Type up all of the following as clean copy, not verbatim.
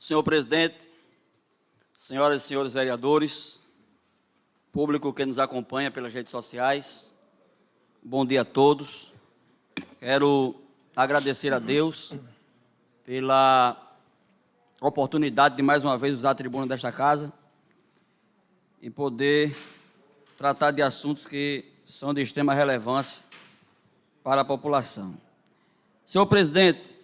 Senhor presidente, senhoras e senhores vereadores, público que nos acompanha pelas redes sociais, bom dia a todos. Quero agradecer a Deus pela oportunidade de mais uma vez usar a tribuna desta casa e poder tratar de assuntos que são de extrema relevância para a população. Senhor presidente,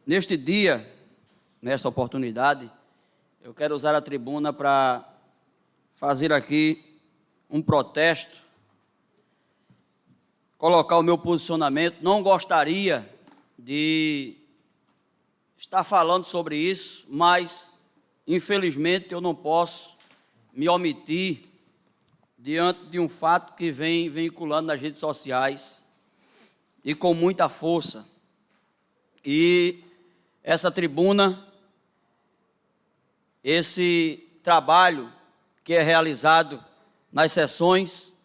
neste dia, nesta oportunidade, eu quero usar a tribuna para fazer aqui um protesto, colocar o meu posicionamento. Não gostaria de estar falando sobre isso, mas, infelizmente, eu não posso me omitir diante de um fato que vem veiculando nas redes sociais e com muita força. E essa tribuna, esse trabalho que é realizado nas sessões,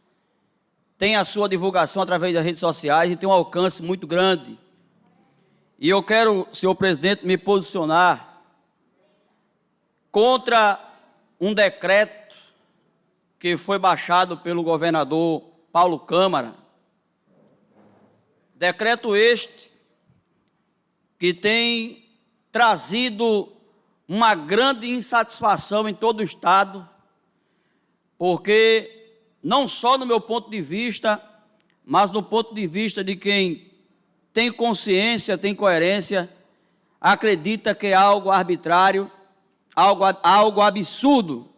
tem a sua divulgação através das redes sociais e tem um alcance muito grande. E eu quero, senhor presidente, me posicionar contra um decreto que foi baixado pelo governador Paulo Câmara. Decreto este que tem trazido uma grande insatisfação em todo o Estado, porque não só no meu ponto de vista, mas no ponto de vista de quem tem consciência, tem coerência, acredita que é algo arbitrário, algo absurdo,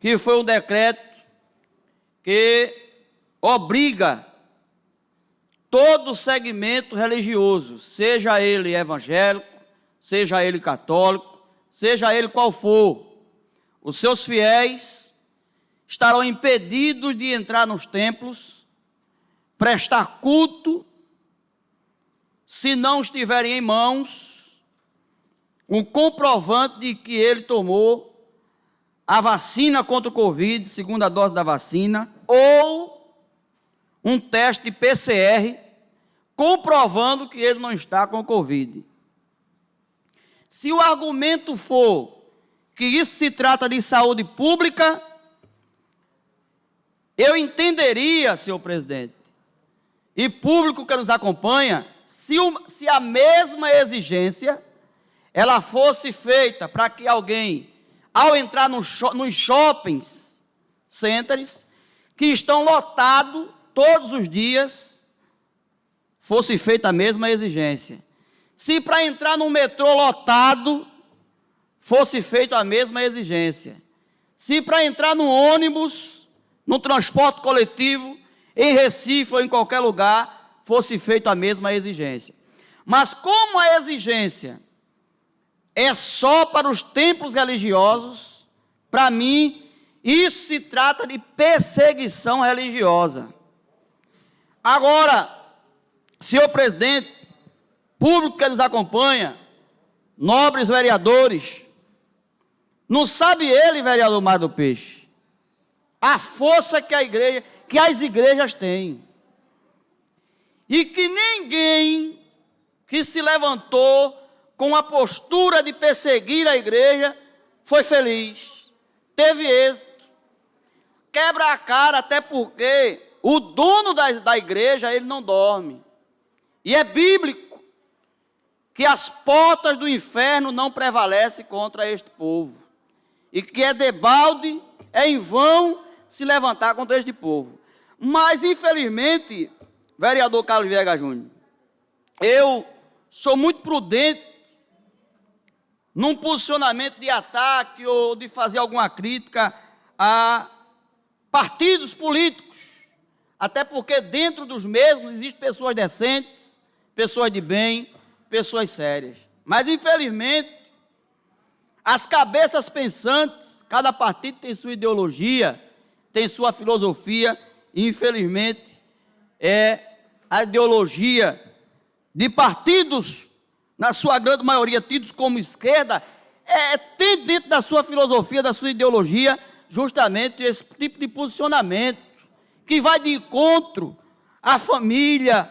que foi um decreto que obriga todo segmento religioso, seja ele evangélico, seja ele católico, seja ele qual for, os seus fiéis estarão impedidos de entrar nos templos, prestar culto, se não estiverem em mãos um comprovante de que ele tomou a vacina contra o Covid, segunda dose da vacina, ou um teste de PCR comprovando que ele não está com o Covid. Se o argumento for que isso se trata de saúde pública, eu entenderia, senhor presidente, e público que nos acompanha, se a mesma exigência ela fosse feita para que alguém, ao entrar nos shoppings centers, que estão lotados todos os dias, fosse feita a mesma exigência. Se para entrar no metrô lotado, fosse feita a mesma exigência. Se para entrar no ônibus, no transporte coletivo, em Recife ou em qualquer lugar, fosse feita a mesma exigência. Mas como a exigência é só para os templos religiosos, para mim, isso se trata de perseguição religiosa. Agora, senhor presidente, público que nos acompanha, nobres vereadores, não sabe ele, vereador Mário do Peixe, a força que as igrejas têm. E que ninguém que se levantou com a postura de perseguir a igreja foi feliz, teve êxito. Quebra a cara, até porque o dono da igreja, ele não dorme. E é bíblico que as portas do inferno não prevalecem contra este povo. E que é debalde, é em vão se levantar contra este povo. Mas, infelizmente, vereador Carlos Viegas Júnior, eu sou muito prudente num posicionamento de ataque ou de fazer alguma crítica a partidos políticos, até porque dentro dos mesmos existem pessoas decentes, pessoas de bem, pessoas sérias. Mas, infelizmente, as cabeças pensantes, cada partido tem sua ideologia, tem sua filosofia, e, infelizmente, a ideologia de partidos, na sua grande maioria, tidos como esquerda, tem dentro da sua filosofia, da sua ideologia, justamente esse tipo de posicionamento, que vai de encontro à família,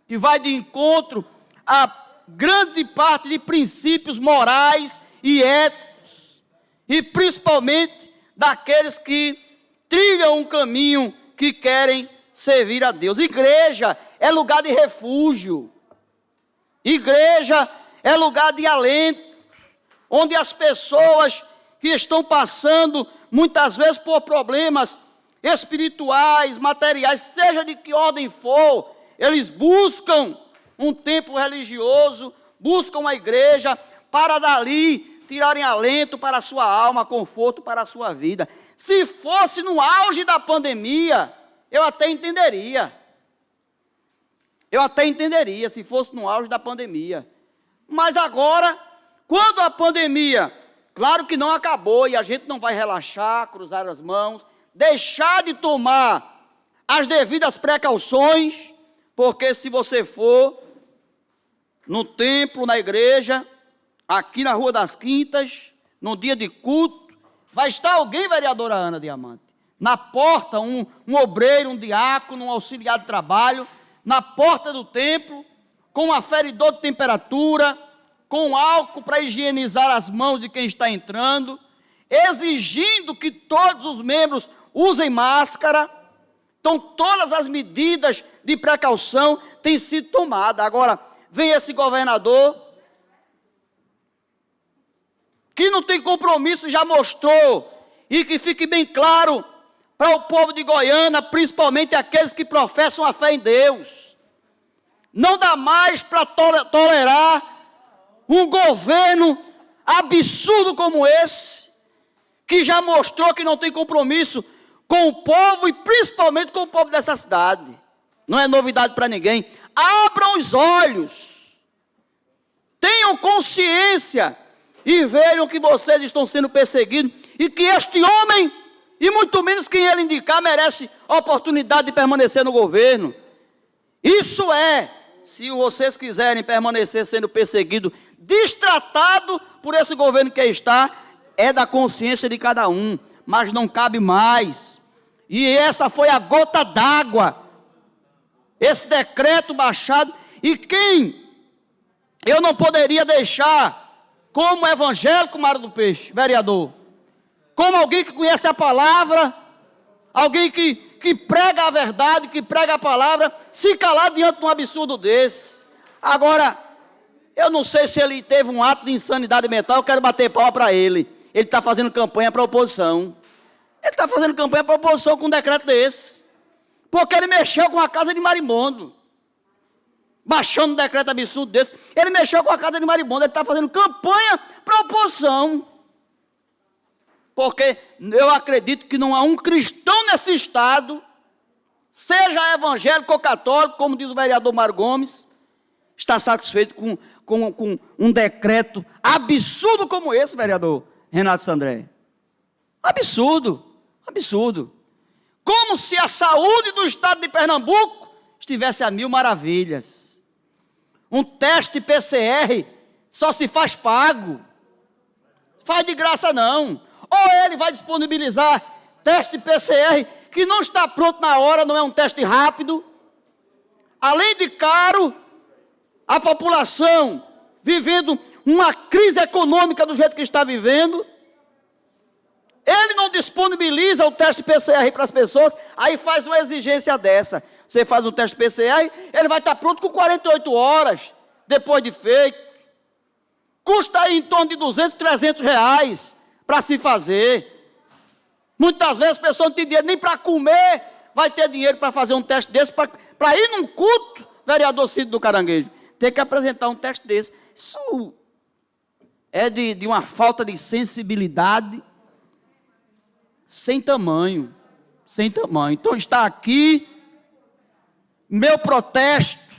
que vai de encontro a grande parte de princípios morais e éticos, e principalmente daqueles que trilham um caminho que querem servir a Deus. Igreja é lugar de refúgio, igreja é lugar de alento, onde as pessoas que estão passando muitas vezes por problemas espirituais, materiais, seja de que ordem for, eles buscam um templo religioso, buscam a igreja para dali tirarem alento para a sua alma, conforto para a sua vida. Se fosse no auge da pandemia, eu até entenderia. Se fosse no auge da pandemia. Mas agora, quando a pandemia, claro que não acabou, e a gente não vai relaxar, cruzar as mãos, deixar de tomar as devidas precauções, porque se você for no templo, na igreja, aqui na Rua das Quintas, no dia de culto, vai estar alguém, vereadora Ana Diamante, na porta, um obreiro, um diácono, um auxiliar de trabalho, na porta do templo, com um aferidor de temperatura, com álcool para higienizar as mãos de quem está entrando, exigindo que todos os membros usem máscara. Então, todas as medidas de precaução têm sido tomadas. Agora, vem esse governador, que não tem compromisso, já mostrou, e que fique bem claro para o povo de Goiânia, principalmente aqueles que professam a fé em Deus. Não dá mais para tolerar um governo absurdo como esse, que já mostrou que não tem compromisso com o povo e principalmente com o povo dessa cidade. Não é novidade para ninguém. Abram os olhos, tenham consciência e vejam que vocês estão sendo perseguidos e que este homem, e muito menos quem ele indicar, merece a oportunidade de permanecer no governo. Isso é, se vocês quiserem permanecer sendo perseguido, destratado por esse governo que está, é da consciência de cada um, mas não cabe mais. E essa foi a gota d'água, esse decreto baixado, e quem eu não poderia deixar como evangélico, Mário do Peixe, vereador, como alguém que conhece a palavra, alguém que prega a verdade, que prega a palavra, se calar diante de um absurdo desse. Agora, eu não sei se ele teve um ato de insanidade mental, eu quero bater palma para ele. Ele está fazendo campanha para a oposição. Ele está fazendo campanha para a oposição com um decreto desse. Porque ele mexeu com a casa de marimbondo. Baixando um decreto absurdo desse. Ele mexeu com a casa de marimbondo. Ele está fazendo campanha para a oposição. Porque eu acredito que não há um cristão nesse estado, seja evangélico ou católico, como diz o vereador Mário Gomes, está satisfeito com um decreto absurdo como esse, vereador Renato Sandré. Absurdo, absurdo. Como se a saúde do estado de Pernambuco estivesse a mil maravilhas. Um teste PCR só se faz pago. Faz de graça não. Ou ele vai disponibilizar teste PCR que não está pronto na hora, não é um teste rápido. Além de caro, a população vivendo uma crise econômica do jeito que está vivendo, ele não disponibiliza o teste PCR para as pessoas, aí faz uma exigência dessa. Você faz um teste PCR, ele vai estar pronto com 48 horas, depois de feito. Custa aí em torno de 200, 300 reais para se fazer. Muitas vezes a pessoa não tem dinheiro nem para comer, vai ter dinheiro para fazer um teste desse, para ir num culto, vereador Cid do Caranguejo, tem que apresentar um teste desse. Isso é de uma falta de sensibilidade sem tamanho, sem tamanho. Então está aqui meu protesto,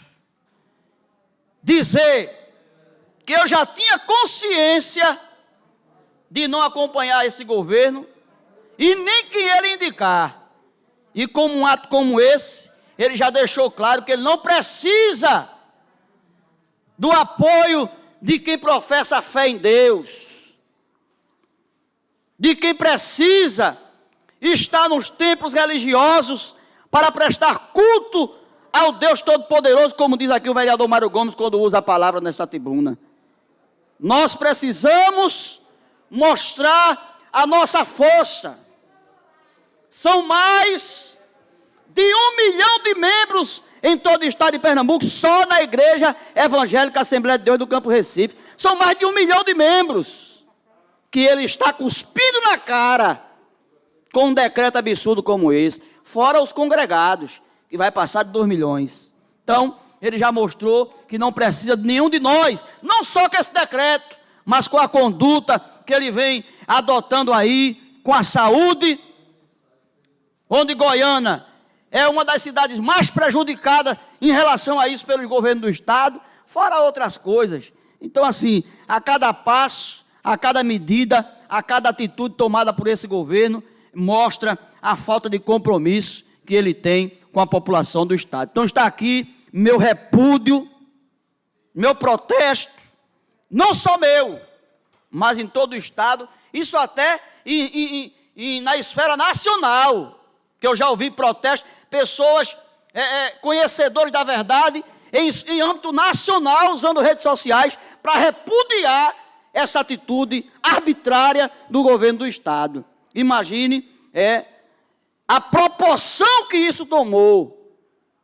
dizer que eu já tinha consciência de não acompanhar esse governo, e nem quem ele indicar. E como um ato como esse, ele já deixou claro que ele não precisa do apoio de quem professa a fé em Deus, de quem precisa estar nos templos religiosos para prestar culto ao Deus Todo-Poderoso, como diz aqui o vereador Mário Gomes, quando usa a palavra nessa tribuna. Nós precisamos mostrar a nossa força. São mais de 1 milhão de membros em todo o estado de Pernambuco, só na Igreja Evangélica Assembleia de Deus do Campo Recife. São mais de 1 milhão de membros que ele está cuspindo na cara com um decreto absurdo como esse, fora os congregados, que vai passar de 2 milhões. Então, ele já mostrou que não precisa de nenhum de nós, não só com esse decreto, mas com a conduta que ele vem adotando aí, com a saúde, onde Goiânia é uma das cidades mais prejudicadas em relação a isso pelo governo do estado, fora outras coisas. Então, assim, a cada passo, a cada medida, a cada atitude tomada por esse governo, mostra a falta de compromisso que ele tem com a população do estado. Então está aqui meu repúdio, meu protesto, não só meu, mas em todo o estado, isso até na esfera nacional, que eu já ouvi protestos, pessoas conhecedores da verdade, em âmbito nacional, usando redes sociais, para repudiar essa atitude arbitrária do governo do estado. Imagine a proporção que isso tomou,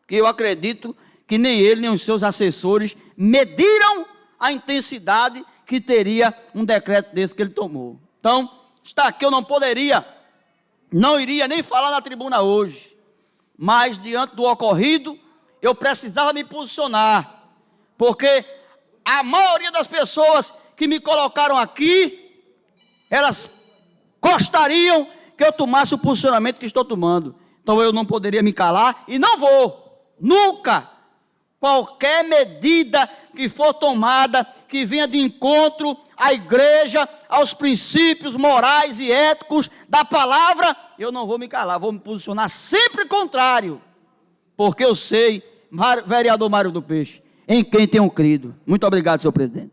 que eu acredito que nem ele, nem os seus assessores mediram a intensidade que teria um decreto desse que ele tomou. Então, está aqui, eu não iria nem falar na tribuna hoje, mas diante do ocorrido, eu precisava me posicionar, porque a maioria das pessoas que me colocaram aqui, elas gostariam que eu tomasse o posicionamento que estou tomando. Então eu não poderia me calar e não vou, nunca. Qualquer medida que for tomada, que venha de encontro à igreja, aos princípios morais e éticos da palavra, eu não vou me calar, vou me posicionar sempre contrário, porque eu sei, vereador Mário do Peixe, em quem tenho crido. Muito obrigado, senhor presidente.